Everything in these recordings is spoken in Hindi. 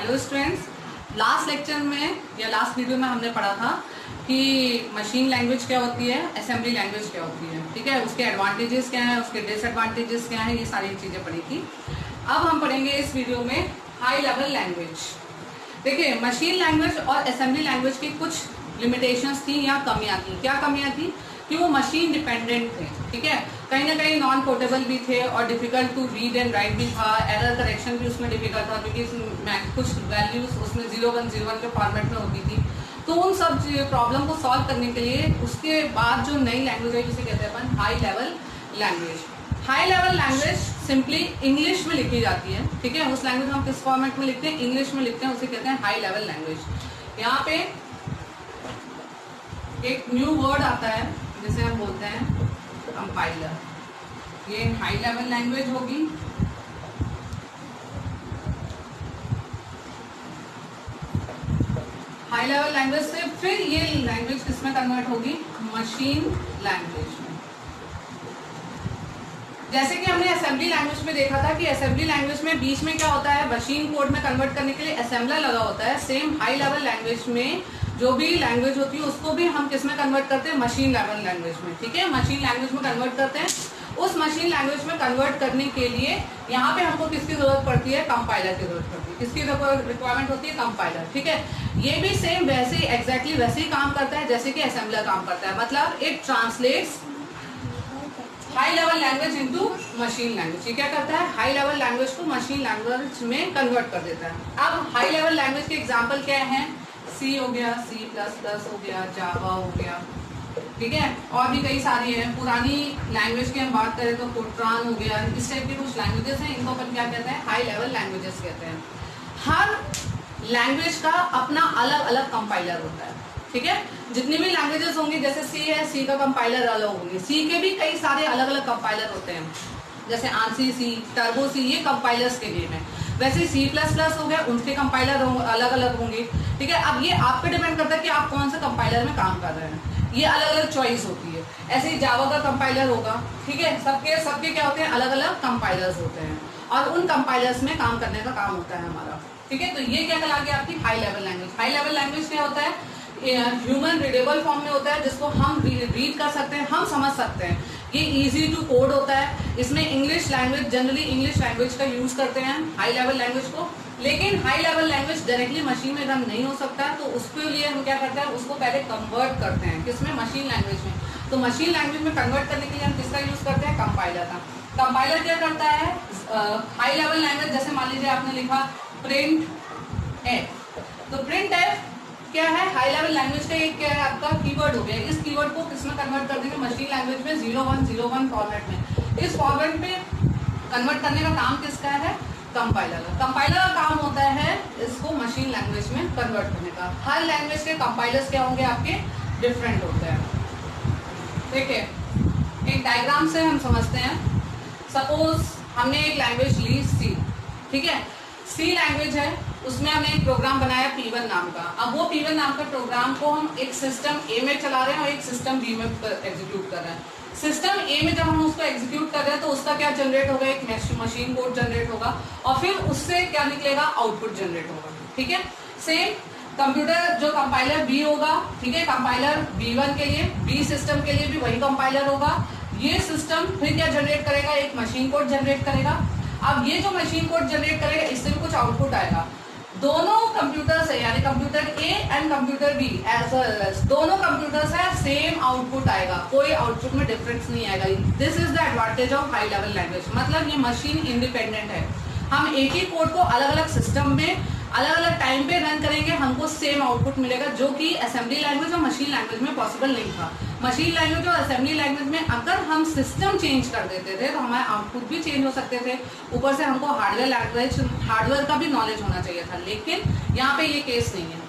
हेलो स्टूडेंट्स, लास्ट लेक्चर में या लास्ट वीडियो में हमने पढ़ा था कि मशीन लैंग्वेज क्या होती है, असेंबली लैंग्वेज क्या होती है। ठीक है, उसके एडवांटेजेस क्या हैं, उसके डिसएडवांटेजेस क्या हैं, ये सारी चीज़ें पढ़ी थी। अब हम पढ़ेंगे इस वीडियो में हाई लेवल लैंग्वेज। देखिए, मशीन लैंग्वेज और असेंबली लैंग्वेज की कुछ लिमिटेशंस थी या कमियां थी। क्या कमियां थी कि वो मशीन डिपेंडेंट थे। ठीक है, कहीं ना कहीं नॉन पोर्टेबल भी थे और difficult to read and write भी था। एरर करेक्शन भी उसमें डिफिकल्ट था क्योंकि कुछ वैल्यूज उसमें 0101 के फॉर्मेट में होती थी। तो उन सब प्रॉब्लम को सॉल्व करने के लिए उसके बाद जो नई लैंग्वेज है जिसे कहते हैं अपन high level language. High level language simply English में लिखी जाती है। ठीक है, उस लैंग्वेज हम किस फॉर्मेट में लिखते हैं, इंग्लिश में लिखते हैं, उसे कहते हैं हाई लेवल लैंग्वेज। यहाँ पे एक न्यू वर्ड आता है जिसे हम बोलते हैं कंपाइलर। ये हाई लेवल लैंग्वेज होगी। हाई लेवल लैंग्वेज से फिर ये लैंग्वेज किसमें कन्वर्ट होगी, मशीन लैंग्वेज में। जैसे कि हमने असेंबली लैंग्वेज में देखा था कि असेंबली लैंग्वेज में बीच में क्या होता है, मशीन कोड में कन्वर्ट करने के लिए असेंबलर लगा होता है। सेम हाई लेवल लैंग्वेज में जो भी लैंग्वेज होती है उसको भी हम किसमें कन्वर्ट करते हैं, मशीन लेवल लैंग्वेज में। ठीक है, मशीन लैंग्वेज में कन्वर्ट करते हैं। उस मशीन लैंग्वेज में कन्वर्ट करने के लिए यहाँ पे हमको किसकी जरूरत पड़ती है, कंपाइलर की जरूरत पड़ती है। किसकी रिक्वायरमेंट होती है, कंपाइलर। ठीक है, ये भी सेम वैसे ही एग्जैक्टली वैसे ही काम करता है जैसे कि असेंबलर काम करता है। मतलब it translates high level language into machine language. ये क्या करता है, हाई लेवल लैंग्वेज को मशीन लैंग्वेज में कन्वर्ट कर देता है। अब हाई लेवल लैंग्वेज के एग्जांपल क्या है, सी हो गया, C++ हो गया, जावा हो गया। ठीक है, और भी कई सारी हैं। पुरानी लैंग्वेज की हम बात करें तो फोर्ट्रान हो गया। इस टाइप की कुछ लैंग्वेजेस हैं, इनको अपन क्या कहते हैं, हाई लेवल लैंग्वेजेस कहते हैं। हर लैंग्वेज का अपना अलग अलग कंपाइलर होता है। ठीक है, जितनी भी लैंग्वेजेस होंगी, जैसे सी है, सी का कंपाइलर अलग होंगे। सी के भी कई सारे अलग अलग कंपाइलर होते हैं, जैसे आंसी सी, टर्बो सी, ये कंपाइलर्स के नेम है। वैसे C++ हो गया, उनके कंपाइलर अलग अलग होंगे। ठीक है, अब ये आप पे डिपेंड करता है कि आप कौन से कंपाइलर में काम कर रहे हैं। ये अलग अलग चॉइस होती है। ऐसे ही जावा का कंपाइलर होगा। ठीक है, सबके क्या होते हैं, अलग अलग कंपाइलर्स होते हैं और उन कंपाइलर्स में काम करने का काम होता है हमारा। ठीक है, तो ये क्या कहला गया आपकी high level language. High level language क्या होता है, ह्यूमन रीडेबल फॉर्म में होता है, जिसको हम रीड कर सकते हैं, हम समझ सकते हैं। ये इजी टू कोड होता है। इसमें English language, generally English language का यूज करते हैं हाई लेवल लैंग्वेज को। लेकिन high level language directly machine में रन नहीं हो सकता है, तो उसके लिए हम क्या करते हैं, उसको पहले कन्वर्ट करते हैं किसमें, मशीन लैंग्वेज में। तो मशीन लैंग्वेज में कन्वर्ट करने के लिए हम किसका यूज करते हैं, कंपाइलर का। कंपाइलर क्या करता है, हाई लेवल लैंग्वेज जैसे मान लीजिए आपने लिखा प्रिंट एफ, तो प्रिंट एफ क्या है, हाई लेवल लैंग्वेज का एक क्या है आपका कीवर्ड हो गया। इस कीवर्ड को किसमें कन्वर्ट कर देंगे, मशीन लैंग्वेज में 0101 फॉर्मेट में। इस फॉर्मेट में कन्वर्ट करने का काम किसका है, कंपाइलर का। कंपाइलर का काम होता है इसको मशीन लैंग्वेज में कन्वर्ट करने का। हर लैंग्वेज के कंपाइलर्स क्या होंगे आपके, डिफरेंट होते हैं। देखिए, एक डायग्राम से हम समझते हैं। सपोज हमने एक लैंग्वेज ली सी। ठीक है, सी लैंग्वेज है, उसमें हमने एक प्रोग्राम बनाया P1 नाम का। अब वो P1 नाम का प्रोग्राम को हम एक सिस्टम ए में चला रहे हैं और एक सिस्टम बी में एग्जीक्यूट कर रहे हैं। सिस्टम ए में जब हम उसको एग्जीक्यूट कर रहे हैं तो उसका क्या जनरेट होगा, एक मशीन कोड जनरेट होगा और फिर उससे क्या निकलेगा, आउटपुट जनरेट होगा। ठीक है, सेम कंप्यूटर जो कंपाइलर बी होगा। ठीक है, कंपाइलर B1 के लिए, बी सिस्टम के लिए भी वही कंपाइलर होगा। ये सिस्टम फिर क्या जनरेट करेगा, एक मशीन कोड जनरेट करेगा। अब ये जो मशीन कोड जनरेट करेगा, इससे भी कुछ आउटपुट आएगा। दोनों कंप्यूटर्स है, यानी computer A and computer B as well as दोनों कंप्यूटर्स है, सेम आउटपुट आएगा, कोई आउटपुट में डिफरेंस नहीं आएगा। This is the advantage of high level language. मतलब ये मशीन इंडिपेंडेंट है। हम एक ही कोड को अलग अलग सिस्टम में अलग अलग टाइम पे रन करेंगे, हमको सेम आउटपुट मिलेगा, जो कि असेंबली लैंग्वेज और मशीन लैंग्वेज में पॉसिबल नहीं था। मशीन लैंग्वेज और असेंबली लैंग्वेज में अगर हम सिस्टम चेंज कर देते थे तो हमारे आउटपुट भी चेंज हो सकते थे। ऊपर से हमको हार्डवेयर का भी नॉलेज होना चाहिए था, लेकिन यहाँ पे ये केस नहीं है।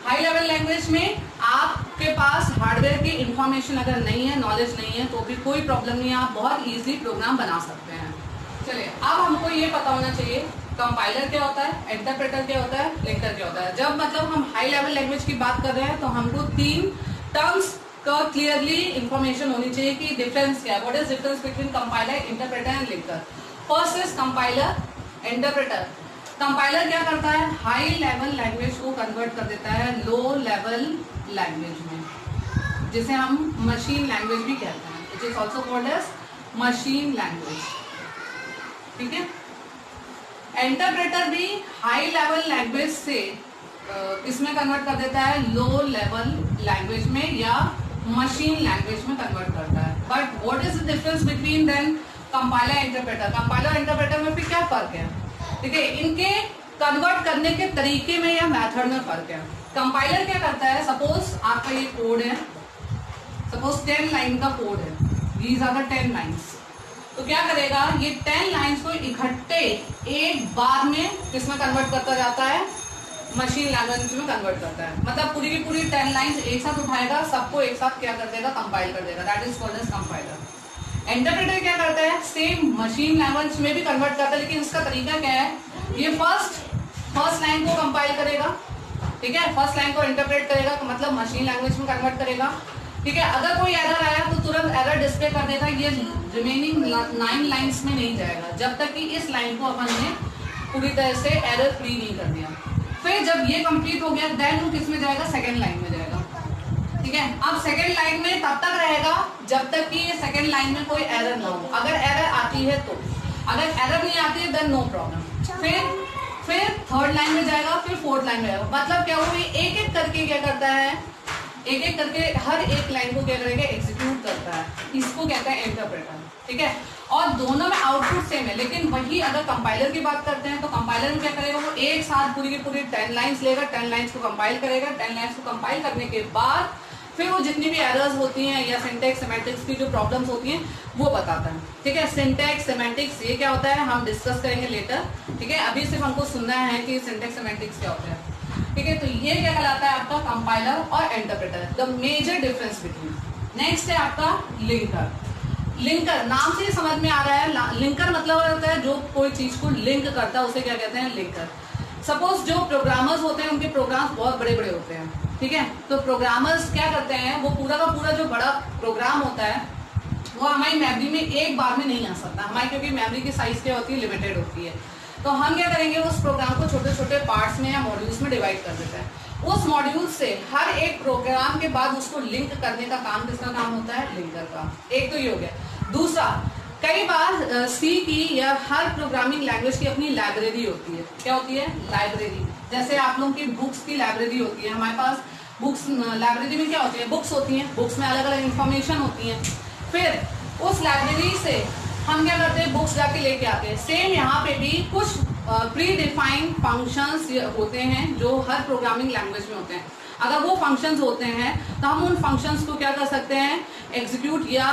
हाई लेवल लैंग्वेज में आपके पास हार्डवेयर की इंफॉर्मेशन अगर नहीं है, नॉलेज नहीं है, तो भी कोई प्रॉब्लम नहीं है, आप बहुत ईजिली प्रोग्राम बना सकते हैं। चलिए, अब हमको ये पता होना चाहिए कंपाइलर क्या होता है, इंटरप्रेटर क्या होता है, लिंकर क्या होता है। जब मतलब हम हाई लेवल लैंग्वेज की बात कर रहे हैं तो हमको 3 टर्म्स का क्लियरली इंफॉर्मेशन होनी चाहिए कि डिफरेंस क्या है, what is difference between compiler, interpreter and linker. First is compiler, interpreter. Compiler क्या करता है, हाई लेवल लैंग्वेज को कन्वर्ट कर देता है लो लेवल लैंग्वेज में, जिसे हम मशीन लैंग्वेज भी कहते हैं, it is also called as machine language. ठीक है, इंटरप्रेटर भी हाई लेवल लैंग्वेज से इसमें कन्वर्ट कर देता है लो लेवल लैंग्वेज में या मशीन लैंग्वेज में कन्वर्ट करता है। But what is the difference between then compiler interpreter? Compiler interpreter में फिर क्या फर्क है? ठीक है, इनके कन्वर्ट करने के तरीके में या मेथड में फर्क है। कंपाइलर क्या करता है, सपोज आपका ये कोड है, सपोज 10 लाइन का कोड है, दीज आर द 10 लाइन्स, तो क्या करेगा, ये 10 लाइन्स को इकट्ठे एक बार में किसमें कन्वर्ट करता जाता है, मशीन लैंग्वेज में कन्वर्ट करता है। मतलब पूरी की पूरी 10 लाइन्स एक साथ उठाएगा, सबको एक साथ क्या कर देगा, कंपाइल कर देगा, that is called as compiler. Interpreter क्या करता है, सेम मशीन लैंग्वेज में भी कन्वर्ट करता है, लेकिन इसका तरीका क्या है, ये फर्स्ट लाइन को कंपाइल करेगा, ठीक है, फर्स्ट लाइन को इंटरप्रेट करेगा, मतलब मशीन लैंग्वेज में कन्वर्ट करेगा। ठीक है, अगर कोई एरर आया तो तुरंत एरर डिस्प्ले कर देगा, ये रिमेनिंग 9 लाइन्स में नहीं जाएगा जब तक कि इस लाइन को अपन ने पूरी तरह से एरर फ्री नहीं कर दिया। फिर जब ये कंप्लीट हो गया देन वो किस में जाएगा, सेकेंड लाइन में जाएगा। ठीक है, अब सेकेंड लाइन में तब तक रहेगा जब तक कि ये सेकेंड लाइन में कोई एरर ना हो। अगर एरर आती है तो, अगर एरर नहीं आती है देन नो प्रॉब्लम। फिर थर्ड लाइन में जाएगा, फिर फोर्थ लाइन में जाएगा। मतलब क्या हुआ, एक एक करके क्या करता है, एक एक करके हर एक लाइन को क्या करेगा, एग्जीक्यूट करता है, इसको कहता है इंटरप्रेटर। ठीक है, और दोनों में आउटपुट सेम है, लेकिन वही अगर कंपाइलर की बात करते हैं तो कंपाइलर में क्या करेगा, वो एक साथ पूरी की पूरी 10 लाइन्स लेगा, 10 लाइन्स को कंपाइल करेगा, 10 लाइन्स को कंपाइल करने के बाद फिर वो जितनी भी एरर्स होती हैं या सिंटैक्स सेमेंटिक्स की जो प्रॉब्लम्स होती हैं वो बताता है। ठीक है, सिंटैक्स सेमेंटिक्स ये क्या होता है हम डिस्कस करेंगे लेटर। ठीक है, अभी सिर्फ हमको सुनना है कि सिंटैक्स सेमेंटिक्स क्या होता है। ठीक है, तो ये क्या कहलाता है आपका कंपाइलर और interpreter, the major difference between. Next है आपका लिंकर। लिंकर नाम से ही समझ में आ रहा है, लिंकर मतलब होता है जो कोई चीज को लिंक करता है, उसे क्या कहते हैं, लिंकर। सपोज जो प्रोग्रामर्स होते हैं उनके प्रोग्राम्स बहुत बड़े बड़े होते हैं। ठीक है, तो प्रोग्रामर्स क्या करते हैं, वो पूरा का पूरा जो बड़ा प्रोग्राम होता है वो हमारी मेमोरी में एक बार में नहीं आ सकता, हमारी क्योंकि मेमोरी की साइज क्या होती है, लिमिटेड होती है। तो हम क्या करेंगे, उस प्रोग्राम को छोटे छोटे पार्ट्स में या मॉड्यूल्स में डिवाइड कर देते हैं। उस मॉड्यूल से हर एक प्रोग्राम के बाद उसको लिंक करने का काम किसका काम होता है, लिंकर का। एक तो ये हो गया। दूसरा, कई बार सी की या हर प्रोग्रामिंग लैंग्वेज की अपनी लाइब्रेरी होती है। क्या होती है, लाइब्रेरी। जैसे आप लोगों की बुक्स की लाइब्रेरी होती है, हमारे पास बुक्स लाइब्रेरी में क्या होती है, बुक्स होती हैं, बुक्स में अलग अलग इंफॉर्मेशन होती है। फिर उस लाइब्रेरी से हम क्या करते हैं, बुक्स जाके लेके आते हैं। सेम यहाँ पे भी कुछ प्री डिफाइंड फंक्शंस होते हैं जो हर प्रोग्रामिंग लैंग्वेज में होते हैं। अगर वो फंक्शंस होते हैं तो हम उन फंक्शंस को क्या कर सकते हैं, एग्जीक्यूट या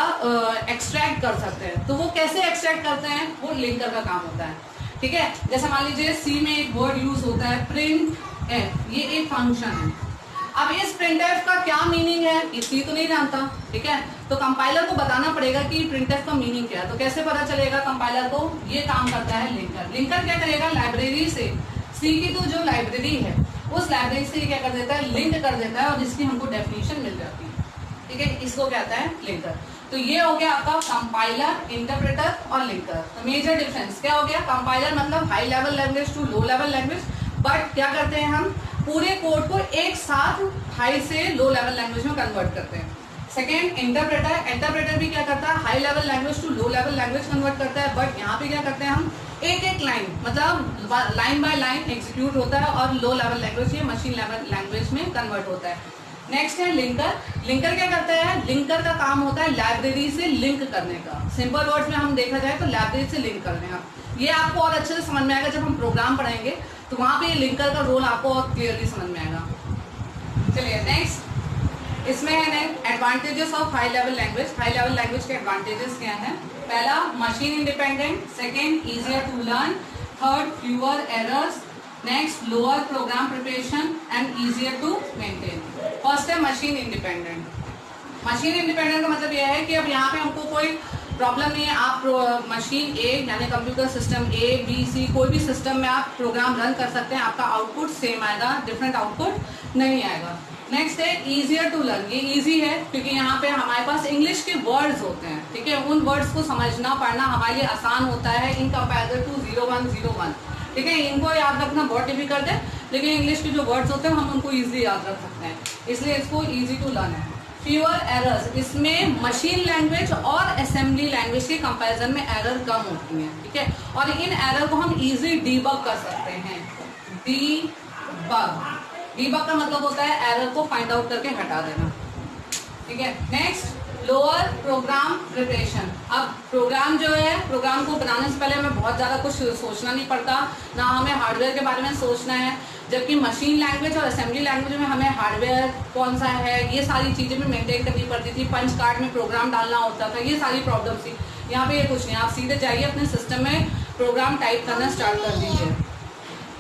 एक्सट्रैक्ट कर सकते हैं। तो वो कैसे एक्सट्रैक्ट करते हैं, वो लिंकर का काम होता है। ठीक है, जैसे मान लीजिए सी में एक वर्ड यूज होता है प्रिंट एफ, ये एक फंक्शन है। अब इस प्रिंटफ का क्या मीनिंग है, ये सी तो नहीं जानता। ठीक है, तो कंपाइलर को बताना पड़ेगा कि प्रिंटफ का मीनिंग क्या है। तो कैसे पता चलेगा कंपाइलर को, ये काम करता है लिंकर। लिंकर क्या करेगा, लाइब्रेरी से सी की तो जो लाइब्रेरी है उस लाइब्रेरी से क्या कर देता है, लिंक कर देता है और जिसकी हमको डेफिनेशन मिल जाती है। ठीक है, इसको कहता है लिंकर। तो ये हो गया आपका कंपाइलर, इंटरप्रेटर और लिंकर। तो मेजर डिफरेंस क्या हो गया, कंपाइलर मतलब high level language to low level language, but क्या करते हैं हम पूरे कोड को एक साथ हाई से लो लेवल लैंग्वेज में कन्वर्ट करते हैं। Second, interpreter. इंटरप्रेटर भी क्या करता है, high level language to low level language convert करता है, बट यहाँ पे क्या करते हैं हम एक एक लाइन, मतलब लाइन बाय लाइन एग्जीक्यूट होता है और लो लेवल लैंग्वेज ये मशीन लेवल लैंग्वेज में कन्वर्ट होता है। नेक्स्ट है लिंकर। लिंकर क्या करता है, लिंकर का काम होता है लाइब्रेरी से लिंक करने का। सिंपल वर्ड्स में हम देखा जाए तो लाइब्रेरी से लिंक करने का। ये आपको और अच्छे से समझ में आएगा जब हम प्रोग्राम पढ़ेंगे, तो वहां पे लिंकर का रोल आपको और क्लियरली समझ में आएगा। चलिए नेक्स्ट, इसमें है advantages of high level language. High level language के एडवांटेजेस क्या है, पहला machine independent, second easier to learn, third fewer errors, next lower program preparation and easier to maintain. First है मशीन इंडिपेंडेंट। मशीन इंडिपेंडेंट का मतलब यह है कि अब यहाँ पे हमको कोई प्रॉब्लम नहीं है, आप मशीन ए यानी computer system A B C कोई भी सिस्टम में आप प्रोग्राम रन कर सकते हैं, आपका आउटपुट सेम आएगा, डिफरेंट आउटपुट नहीं आएगा। नेक्स्ट है इजियर टू लर्न। ये इजी है क्योंकि यहाँ पे हमारे पास इंग्लिश के वर्ड्स होते हैं। ठीक है, उन वर्ड्स को समझना पढ़ना हमारे लिए आसान होता है इन कंपेरिजन टू 0101। ठीक है, इनको याद रखना बहुत डिफिकल्ट है, लेकिन इंग्लिश के जो वर्ड्स होते हैं हम उनको इजीली याद रख सकते हैं, इसलिए इसको इजी टू लर्न है। फ्यूअर एरर्स, इसमें मशीन लैंग्वेज और असेंबली लैंग्वेज के कंपैरिजन में एरर कम होती है। ठीक है, और इन एरर को हम इजी डीबग कर सकते हैं। डीबग का मतलब होता है एरर को फाइंड आउट करके हटा देना। ठीक है, नेक्स्ट लोअर प्रोग्राम प्रिपरेशन। अब प्रोग्राम जो है, प्रोग्राम को बनाने से पहले हमें बहुत ज़्यादा कुछ सोचना नहीं पड़ता, ना हमें हार्डवेयर के बारे में सोचना है, जबकि मशीन लैंग्वेज और असेंबली लैंग्वेज में हमें हार्डवेयर कौन सा है ये सारी चीज़ें भी मेंटेन करनी पड़ती थी, पंच कार्ड में प्रोग्राम डालना होता था, ये सारी प्रॉब्लम थी। यहाँ पे ये कुछ नहीं, आप सीधे जाइए अपने सिस्टम में प्रोग्राम टाइप करना स्टार्ट कर दीजिए।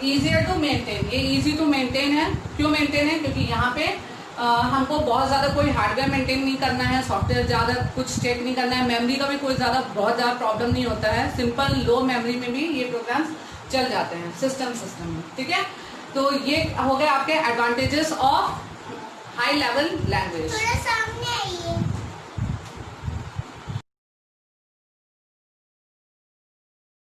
ईजियर टू मेंटेन, ये ईजी टू मेंटेन है। क्यों मेंटेन है? क्योंकि यहाँ पे हमको बहुत ज़्यादा कोई हार्डवेयर मेंटेन नहीं करना है, सॉफ्टवेयर ज़्यादा कुछ चेक नहीं करना है, मेमोरी का भी कोई बहुत ज़्यादा प्रॉब्लम नहीं होता है, सिंपल लो मेमोरी में भी ये प्रोग्राम्स चल जाते हैं सिस्टम में। ठीक है, तो ये हो गए आपके advantages of high level language.